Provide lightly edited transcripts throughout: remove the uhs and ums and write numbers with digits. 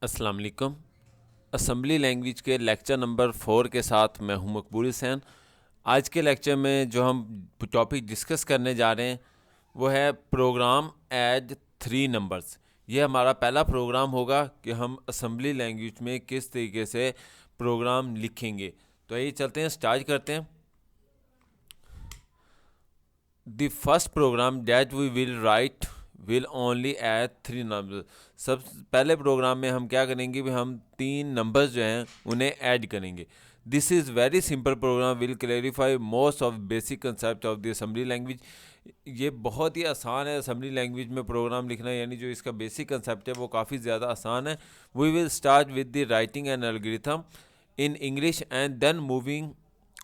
अस्सलाम वालेकुम। Assembly language के लेक्चर नंबर 4 के साथ मैं हूं मकबूल हुसैन। आज के लेक्चर में जो हम टॉपिक डिस्कस करने जा रहे हैं वो है प्रोग्राम एड 3 नंबर्स। ये हमारा पहला प्रोग्राम होगा कि हम असम्बली लैंग्वेज में किस तरीके से प्रोग्राम लिखेंगे। तो आइए चलते हैं, स्टार्ट करते हैं। The first program that we will write will only add 3 number. सब पहले प्रोग्राम में हम क्या करेंगे, भी हम 3 नंबर्स जो हैं उन्हें ऐड करेंगे। This is very simple program will clarify most of basic concept of the assembly language. ये बहुत ही आसान है असेंबली लैंग्वेज में प्रोग्राम लिखना, यानी जो इसका बेसिक कंसेप्ट है वो काफ़ी ज़्यादा आसान है। We will start with the writing an algorithm in English and then moving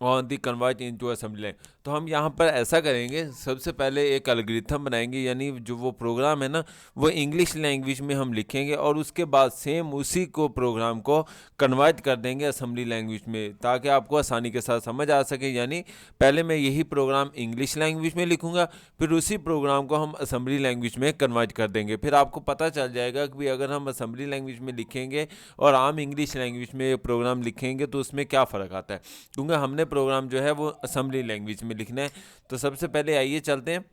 on the convert into assembly language. तो हम यहाँ पर ऐसा करेंगे, सबसे पहले एक एल्गोरिथम बनाएंगे, यानी जो वो प्रोग्राम है ना वो इंग्लिश लैंग्वेज में हम लिखेंगे और उसके बाद सेम उसी को प्रोग्राम को कन्वर्ट कर देंगे असेंबली लैंग्वेज में, ताकि आपको आसानी के साथ समझ आ सके। यानी पहले मैं यही प्रोग्राम इंग्लिश लैंग्वेज में लिखूंगा, फिर उसी प्रोग्राम को हम असेंबली लैंग्वेज में कन्वर्ट कर देंगे। फिर आपको पता चल जाएगा कि अगर हम असेंबली लैंग्वेज में लिखेंगे और आम इंग्लिश लैंग्वेज में प्रोग्राम लिखेंगे तो उसमें क्या फ़र्क आता है, क्योंकि हमने प्रोग्राम जो है वो असेंबली लैंग्वेज में लिखना है। तो सबसे पहले आइए चलते हैं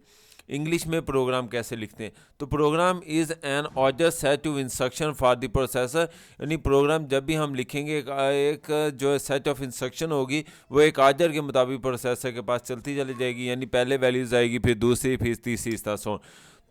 इंग्लिश में प्रोग्राम कैसे लिखते हैं। तो program is an order set of instruction for the processor. यानी प्रोग्राम जब भी हम लिखेंगे एक जो सेट ऑफ इंस्ट्रक्शन होगी वो एक ऑर्डर के मुताबिक प्रोसेसर के पास चलती चली जाएगी, यानी पहले वैल्यूज़ आएगी, फिर दूसरी, फिर तीसरी, इस तरह से।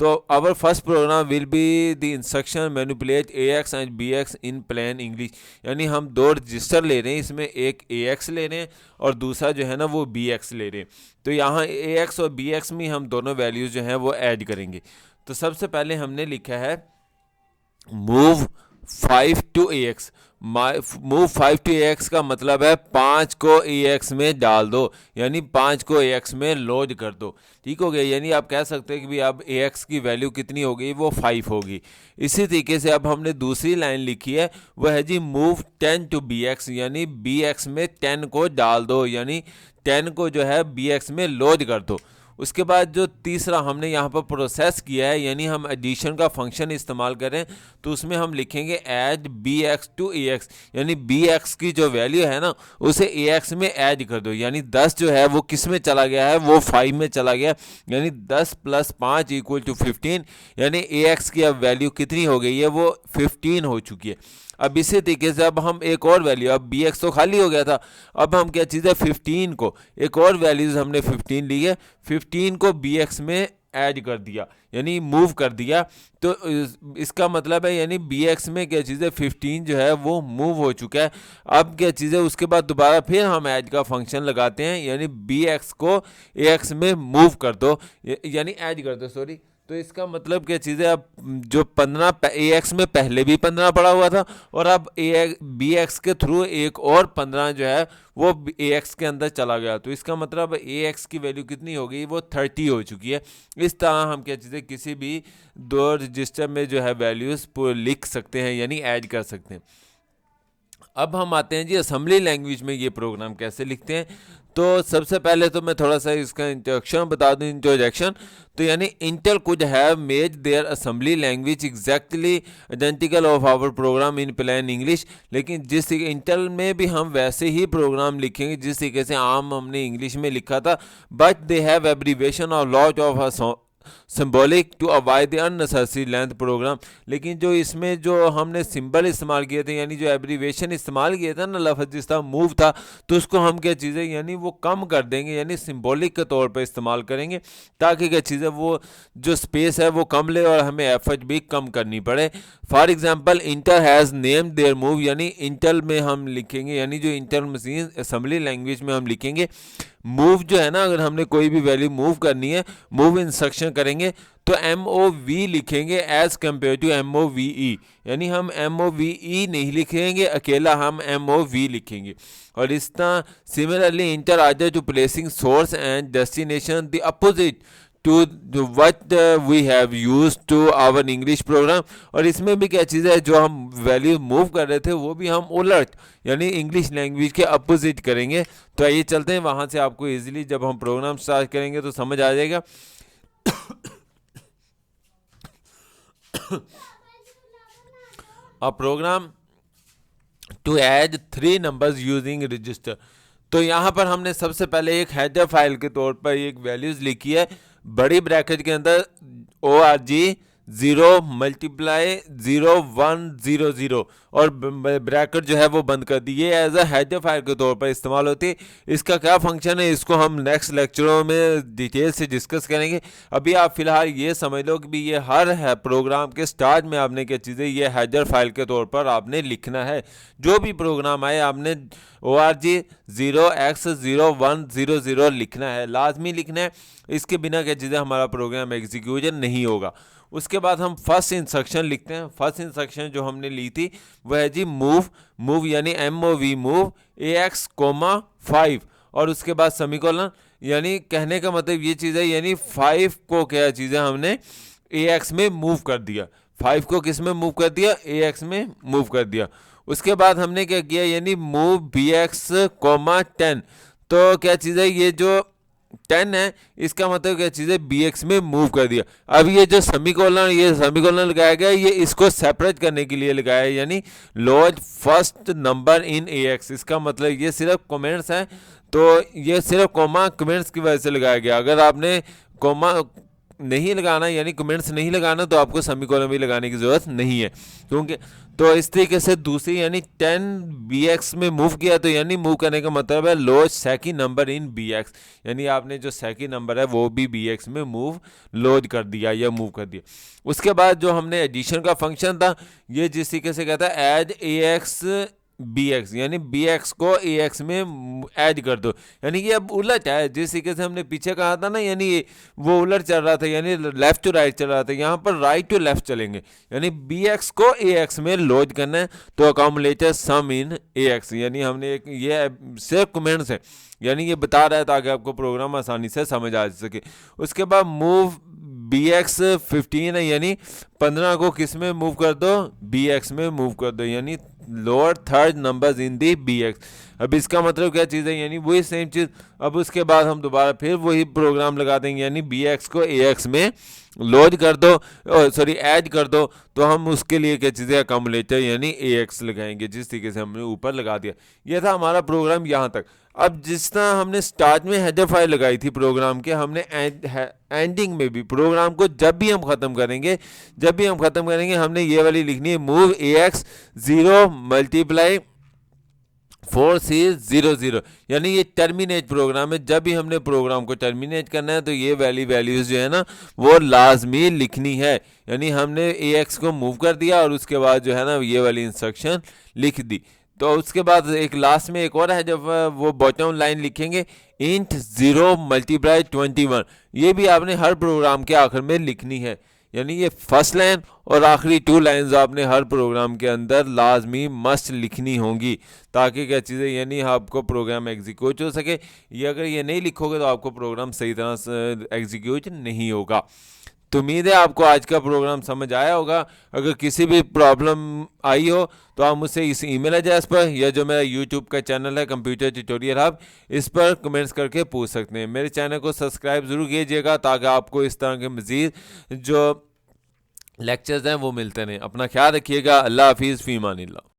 तो our first program will be the instruction manipulate AX and BX in plain English. यानी हम 2 रजिस्टर ले रहे हैं, इसमें एक AX ले रहे हैं और दूसरा जो है ना वो BX ले रहे हैं। तो यहाँ AX और BX में हम दोनों वैल्यूज़ जो हैं वो ऐड करेंगे। तो सबसे पहले हमने लिखा है move 5 to AX। Move 5 to AX का मतलब है 5 को AX में डाल दो, यानी 5 को AX में लोड कर दो। ठीक हो गया, यानी आप कह सकते हैं कि भी अब AX की वैल्यू कितनी हो गई, वो 5 होगी। इसी तरीके से अब हमने दूसरी लाइन लिखी है, वह है जी मूव 10 टू BX, यानी BX में 10 को डाल दो, यानी 10 को जो है BX में लोड कर दो। उसके बाद जो तीसरा हमने यहाँ पर प्रोसेस किया है, यानी हम एडिशन का फंक्शन इस्तेमाल करें, तो उसमें हम लिखेंगे ऐड BX टू AX, यानी BX की जो वैल्यू है ना उसे AX में ऐड कर दो। यानी 10 जो है वो किस में चला गया है, वो 5 में चला गया, यानी 10 + 5 = 15, यानी AX की अब वैल्यू कितनी हो गई है, वो 15 हो चुकी है। अब इसी तरीके से अब हम एक और वैल्यू, अब BX तो खाली हो गया था, अब हम क्या चीज़ है 15 को, एक और वैल्यूज़ हमने 15 ली है, 15 को BX में ऐड कर दिया, यानी मूव कर दिया। तो इसका मतलब है यानी BX में क्या चीज़ है 15 जो है वो मूव हो चुका है। अब क्या चीज़ है उसके बाद दोबारा फिर हम ऐड का फंक्शन लगाते हैं, यानी BX को AX में मूव कर दो, यानी ऐड कर दो, सॉरी। तो इसका मतलब क्या चीज़ है, अब जो 15 AX में पहले भी 15 पड़ा हुआ था और अब BX के थ्रू एक और 15 जो है वो AX के अंदर चला गया, तो इसका मतलब AX की वैल्यू कितनी हो गई, वो 30 हो चुकी है। इस तरह हम क्या चीज़ें किसी भी 2 रजिस्टर में जो है वैल्यूज़ लिख सकते हैं, यानी ऐड कर सकते हैं। अब हम आते हैं जी असेंबली लैंग्वेज में ये प्रोग्राम कैसे लिखते हैं। तो सबसे पहले तो मैं थोड़ा सा इसका इंट्रोडक्शन बता दूं, इंट्रोडक्शन। तो यानी Intel could have made their assembly language exactly identical of our program in plain English. लेकिन जिस इंटेल में भी हम वैसे ही प्रोग्राम लिखेंगे जिस तरीके से आम हमने इंग्लिश में लिखा था, बट दे हैव एब्रीवेशन और lot of symbolic to avoid the unnecessary length program. लेकिन जो इसमें जो हमने सिंबल इस्तेमाल किए थे, यानी जो एब्रीवेशन इस्तेमाल किए थे ना, लफ्ज़ जिस तरह मूव था, तो उसको हम क्या चीज़ें यानी वो कम कर देंगे, यानी सिंबॉलिक के तौर पर इस्तेमाल करेंगे, ताकि क्या चीज़ें वो जो स्पेस है वो कम ले और हमें एफर्ट भी कम करनी पड़े। For example Intel has named their move, यानी इंटेल में हम लिखेंगे, यानी जो इंटेल मशीन असेंबली लैंग्वेज में हम लिखेंगे मूव जो है ना, अगर हमने कोई भी वैल्यू मूव करनी है, मूव इंस्ट्रक्शन करेंगे तो MOV लिखेंगे एज कम्पेयर टू MOVE, यानी हम MOVE नहीं लिखेंगे अकेला, हम MOV लिखेंगे। और इस तरह similarly inter order to placing source and destination the opposite to what we have use to our English program. और इसमें भी क्या चीज़ है, जो हम वैल्यू मूव कर रहे थे वो भी हम उलट, यानी इंग्लिश लैंग्वेज के अपोजिट करेंगे। तो आइए चलते हैं, वहाँ से आपको इजीली जब हम प्रोग्राम स्टार्ट करेंगे तो समझ आ जाएगा। A program to add 3 numbers using register. तो यहाँ पर हमने सबसे पहले एक हेडर फाइल के तौर पर एक वैल्यूज़ लिखी है, बड़ी ब्रैकेट के अंदर ORG 0 मल्टीप्लाई 0100 और ब्रैकेट जो है वो बंद कर दी। ये एज अ हेडर फाइल के तौर पर इस्तेमाल होती है। इसका क्या फंक्शन है इसको हम नेक्स्ट लेक्चरों में डिटेल से डिस्कस करेंगे। अभी आप फिलहाल ये समझ लो कि भी ये हर है प्रोग्राम के स्टार्ट में आपने क्या चीज़ें ये हेडर फाइल के तौर पर आपने लिखना है। जो भी प्रोग्राम आए आपने ORG 0x0100 लिखना है, लाजमी लिखना है। इसके बिना क्या चीज़ें हमारा प्रोग्राम एग्जीक्यूशन नहीं होगा। उसके बाद हम फर्स्ट इंस्ट्रक्शन लिखते हैं। फर्स्ट इंस्ट्रक्शन जो हमने ली थी वह है जी मूव यानी MOV मूव AX, 5 और उसके बाद सेमीकोलन। यानी कहने का मतलब ये चीज़ है यानी 5 को क्या चीज़ है हमने AX में मूव कर दिया। 5 को किस में मूव कर दिया? AX में मूव कर दिया। उसके बाद हमने क्या किया यानी मूव BX, 10। तो क्या चीज़ है ये जो 10 है इसका मतलब क्या चीज़ है BX में मूव कर दिया। अब ये जो सेमीकोलन लगाया गया ये इसको सेपरेट करने के लिए लगाया है, यानी load first number in AX। इसका मतलब ये सिर्फ कमेंट्स हैं, तो ये सिर्फ कॉमा कमेंट्स की वजह से लगाया गया। अगर आपने कॉमा नहीं लगाना यानी कमेंट्स नहीं लगाना तो आपको सेमीकोलन भी लगाने की ज़रूरत नहीं है, क्योंकि तो इस तरीके से दूसरी यानी 10 BX में मूव किया। तो यानी मूव करने का मतलब है load second number in BX, यानी आपने जो सेकंड नंबर है वो भी BX में लोड कर दिया या मूव कर दिया। उसके बाद जो हमने एडिशन का फंक्शन था ये जिस तरीके से कहता है ऐड AX BX, यानी BX को AX में ऐड कर दो। यानी कि अब उलट है, जिस तरीके से हमने पीछे कहा था ना, यानी वो उलट चल रहा था, यानी लेफ्ट टू राइट चल रहा था, यहाँ पर राइट टू लेफ्ट चलेंगे। यानी BX को AX में लोड करना है तो अकाउमुलेटर सम इन AX। यानी हमने एक ये सिर्फ कमेंट्स है, यानी ये बता रहा है ताकि आपको प्रोग्राम आसानी से समझ आ सके। उसके बाद मूव BX 15 है, यानी 15 को किस में मूव कर दो? BX में मूव कर दो, यानी lower third numbers in the BX। अब इसका मतलब क्या चीज़ है यानी वही सेम चीज़। अब उसके बाद हम दोबारा फिर वही प्रोग्राम लगा देंगे, यानी BX को AX में लोड कर दो, सॉरी ऐड कर दो। तो हम उसके लिए क्या चीज़ें अकामुलेटर यानी AX लगाएंगे, जिस तरीके से हमने ऊपर लगा दिया। यह था हमारा प्रोग्राम यहाँ तक। अब जिस तरह हमने स्टार्ट में हेडर फाइल लगाई थी प्रोग्राम के, हमने एंडिंग में भी प्रोग्राम को जब भी हम ख़त्म करेंगे हमने ये वाली लिखनी है मूव AX 0 मल्टीप्लाई 4C00। यानी ये टर्मिनेट प्रोग्राम है। जब भी हमने प्रोग्राम को टर्मिनेट करना है तो ये वैल्यूज़ जो है ना वो लाजमी लिखनी है। यानी हमने AX को मूव कर दिया और उसके बाद जो है ना ये वाली इंस्ट्रक्शन लिख दी। तो उसके बाद एक लास्ट में एक और है जब वो बॉटम लाइन लिखेंगे इंट 0 मल्टीप्लाई 21। ये भी आपने हर प्रोग्राम के आखिर में लिखनी है। यानी ये फर्स्ट लाइन और आखिरी 2 लाइंस आपने हर प्रोग्राम के अंदर लाजमी मस्ट लिखनी होंगी, ताकि क्या चीज़ें यानी आपको प्रोग्राम एग्जीक्यूट हो सके। ये अगर ये नहीं लिखोगे तो आपको प्रोग्राम सही तरह से एग्जीक्यूट नहीं होगा। तो उम्मीद है आपको आज का प्रोग्राम समझ आया होगा। अगर किसी भी प्रॉब्लम आई हो तो आप मुझसे इस ईमेल एड्रेस पर या जो मेरा यूट्यूब का चैनल है कंप्यूटर ट्यूटोरियल हब, इस पर कमेंट्स करके पूछ सकते हैं। मेरे चैनल को सब्सक्राइब ज़रूर कीजिएगा ताकि आपको इस तरह के मज़ीद जो लेक्चर्स हैं वो मिलते रहें। अपना ख्याल रखिएगा। अल्लाह हाफिज़, फ़ी अमानिल्लाह।